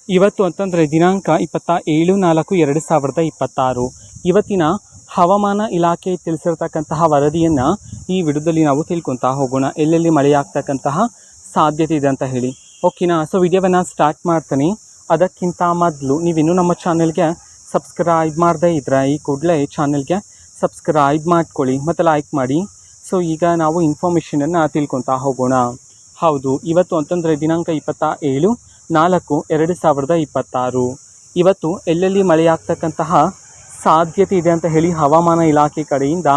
ಇವತ್ತು ಅಂತಂದರೆ ದಿನಾಂಕ 27/4/2026. ಇವತ್ತಿನ ಹವಾಮಾನ ಇಲಾಖೆ ತಿಳಿಸಿರ್ತಕ್ಕಂತಹ ವರದಿಯನ್ನು ಈ ವಿಡಿಯೋದಲ್ಲಿ ನಾವು ತಿಳ್ಕೊತಾ ಹೋಗೋಣ. ಎಲ್ಲೆಲ್ಲಿ ಮಳೆಯಾಗ್ತಕ್ಕಂತಹ ಸಾಧ್ಯತೆ ಇದೆ ಅಂತ ಹೇಳಿ. ಓಕೆನಾ? ಸೊ ವಿಡಿಯೋವನ್ನು ಸ್ಟಾರ್ಟ್ ಮಾಡ್ತೀನಿ. ಅದಕ್ಕಿಂತ ಮೊದಲು ನೀವಿನ್ನೂ ನಮ್ಮ ಚಾನೆಲ್ಗೆ ಸಬ್ಸ್ಕ್ರೈಬ್ ಮಾಡದೇ ಇದ್ದರೆ ಈ ಕೂಡಲೇ ಚಾನೆಲ್ಗೆ ಸಬ್ಸ್ಕ್ರೈಬ್ ಮಾಡ್ಕೊಳ್ಳಿ ಮತ್ತು ಲೈಕ್ ಮಾಡಿ. ಸೊ ಈಗ ನಾವು ಇನ್ಫಾರ್ಮೇಷನನ್ನು ತಿಳ್ಕೊತಾ ಹೋಗೋಣ. ಹೌದು, ಇವತ್ತು ಅಂತಂದರೆ ದಿನಾಂಕ 27/4/2026. ಇವತ್ತು ಎಲ್ಲೆಲ್ಲಿ ಮಳೆಯಾಗ್ತಕ್ಕಂತಹ ಸಾಧ್ಯತೆ ಇದೆ ಅಂತ ಹೇಳಿ ಹವಾಮಾನ ಇಲಾಖೆ ಕಡೆಯಿಂದ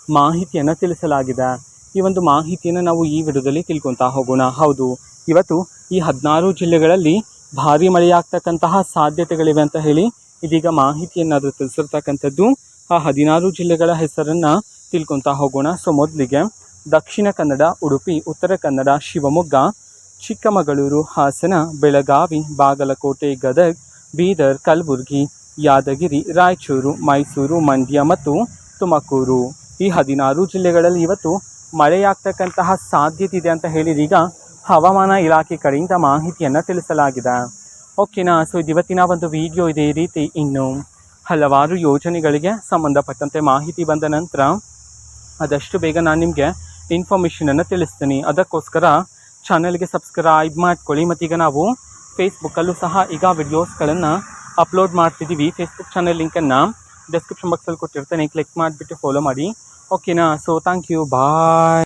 ಮಾಹಿತಿಯನ್ನು ತಿಳಿಸಲಾಗಿದೆ. ಈ ಒಂದು ಮಾಹಿತಿಯನ್ನು ನಾವು ಈ ವಿಡಿಯೋದಲ್ಲಿ ತಿಳ್ಕೊತಾ ಹೋಗೋಣ. ಹೌದು, ಇವತ್ತು ಈ 16 ಜಿಲ್ಲೆಗಳಲ್ಲಿ ಭಾರೀ ಮಳೆಯಾಗ್ತಕ್ಕಂತಹ ಸಾಧ್ಯತೆಗಳಿವೆ ಅಂತ ಹೇಳಿ ಇದೀಗ ಮಾಹಿತಿಯನ್ನು ತಿಳಿಸಿರ್ತಕ್ಕಂಥದ್ದು. ಆ 16 ಜಿಲ್ಲೆಗಳ ಹೆಸರನ್ನು ತಿಳ್ಕೊತಾ ಹೋಗೋಣ. ಸೊ ಮೊದಲಿಗೆ ದಕ್ಷಿಣ ಕನ್ನಡ, ಉಡುಪಿ, ಉತ್ತರ ಕನ್ನಡ, ಶಿವಮೊಗ್ಗ, ಚಿಕ್ಕಮಗಳೂರು, ಹಾಸನ, ಬೆಳಗಾವಿ, ಬಾಗಲಕೋಟೆ, ಗದಗ, ಬೀದರ್, ಕಲಬುರಗಿ, ಯಾದಗಿರಿ, ರಾಯಚೂರು, ಮೈಸೂರು, ಮಂಡ್ಯ ಮತ್ತು ತುಮಕೂರು. ಈ 16 ಜಿಲ್ಲೆಗಳಲ್ಲಿ ಇವತ್ತು ಮಳೆಯಾಗ್ತಕ್ಕಂತಹ ಸಾಧ್ಯತೆ ಇದೆ ಅಂತ ಹೇಳಿದೀಗ ಹವಾಮಾನ ಇಲಾಖೆ ಕಡೆಯಿಂದ ಮಾಹಿತಿಯನ್ನು ತಿಳಿಸಲಾಗಿದೆ. ಓಕೆನಾ? ಸೊ ಇವತ್ತಿನ ಒಂದು ವಿಡಿಯೋ ಇದೇ ರೀತಿ ಇನ್ನು ಹಲವಾರು ಯೋಜನೆಗಳಿಗೆ ಸಂಬಂಧಪಟ್ಟಂತೆ ಮಾಹಿತಿ ಬಂದ ನಂತರ ಆದಷ್ಟು ಬೇಗ ನಾನು ನಿಮಗೆ ಇನ್ಫಾರ್ಮೇಷನನ್ನು ತಿಳಿಸ್ತೀನಿ. ಅದಕ್ಕೋಸ್ಕರ ಚಾನಲ್ಗೆ ಸಬ್ಸ್ಕ್ರೈಬ್ ಮಾಡ್ಕೊಳ್ಳಿ. ಮತ್ತೀಗ ನಾವು ಫೇಸ್ಬುಕ್ಕಲ್ಲೂ ಸಹ ಈಗ ವಿಡಿಯೋಸ್ಗಳನ್ನು ಅಪ್ಲೋಡ್ ಮಾಡ್ತಿದ್ದೀವಿ. ಫೇಸ್ಬುಕ್ ಚಾನಲ್ ಲಿಂಕನ್ನು ಡಿಸ್ಕ್ರಿಪ್ಷನ್ ಬಾಕ್ಸಲ್ಲಿ ಕೊಟ್ಟಿರ್ತೇನೆ. ಕ್ಲಿಕ್ ಮಾಡಿಬಿಟ್ಟು ಫಾಲೋ ಮಾಡಿ. ಓಕೆನಾ? So thank you, bye.